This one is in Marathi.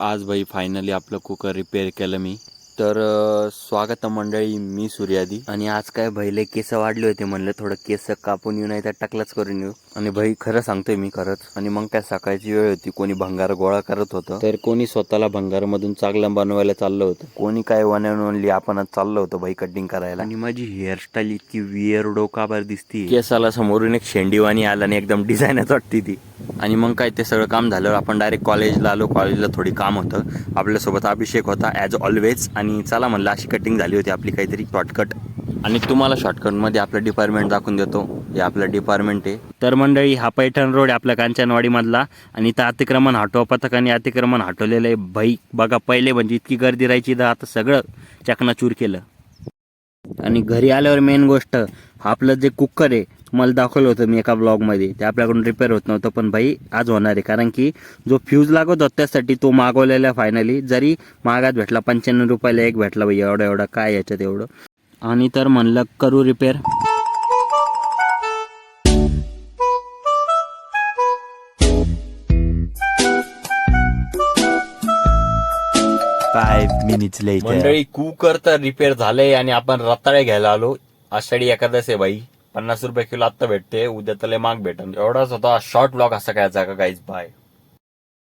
आज भाई फायनली आपलं कुकर रिपेअर केलं मी. तर स्वागत मंडळी, मी सूर्यादी. आणि आज काय भाईले केस वाढले होते, म्हणलं थोडं केस कापून येऊ नाही तर टकलाच करून येऊ. आणि भाई खरं सांगतोय मी खरंच. आणि मग काय सकाळची वेळ होती, कोणी भंगार गोळा करत होतं, तर कोणी स्वतःला भंगारमधून चांगलं बनवायला चाललं होतं, कोणी काय वन अँड ओनली आपणच चाललो होतो भाई कटिंग करायला. आणि माझी हेअरस्टाईल इतकी वियर डोकाभर दिसती, केसाला समोरून एक शेंडीवाणी आला आणि एकदम डिझाईनच वाटती ती. आणि मग काय ते सगळं काम झालं, आपण डायरेक्ट कॉलेजला आलो. कॉलेजला थोडी काम होतं, आपल्यासोबत अभिषेक होता ॲज ऑलवेज. आणि चला म्हणलं, अशी कटिंग झाली होती आपली काहीतरी शॉर्टकट. आणि तुम्हाला शॉर्टकटमध्ये आपलं डिपार्टमेंट दाखवून देतो. हे आपलं डिपार्टमेंट आहे. तर मंडळी, हा पैठण रोड आहे आपल्या कांचनवाडीमधला. आणि इथं अतिक्रमण हटवा पथकाने अतिक्रमण हटवलेलं आहे भाई. बघा, पहिले म्हणजे इतकी गर्दी राहायची, तर आता सगळं चकनाचूर केलं. आणि घरी आल्यावर मेन गोष्ट, आपलं जे कुकर आहे, मला दाखवलं होतं मी एका ब्लॉगमध्ये, ते आपल्याकडून रिपेअर होत नव्हतं, पण भाई आज होणार आहे. कारण की जो फ्यूज लागत होता त्यासाठी तो मागवलेला फायनली. जरी महागात भेटला, 95 रुपयाला एक भेटला भाई. एवढा एवढा काय याच्यात एवढं. आणि तर म्हणलं करू रिपेअर. 5 minutes later. मंडळी, कुकर तर रिपेअर झालंय आणि आपण रताळे घ्यायला आलो. आषाढी एकादश आहे भाई. 50 रुपये किलो आत्ता भेटते, उद्या तले माग भेटन. एवढाच होता शॉर्ट ब्लॉग. असा काय जागा गाईज, बाय.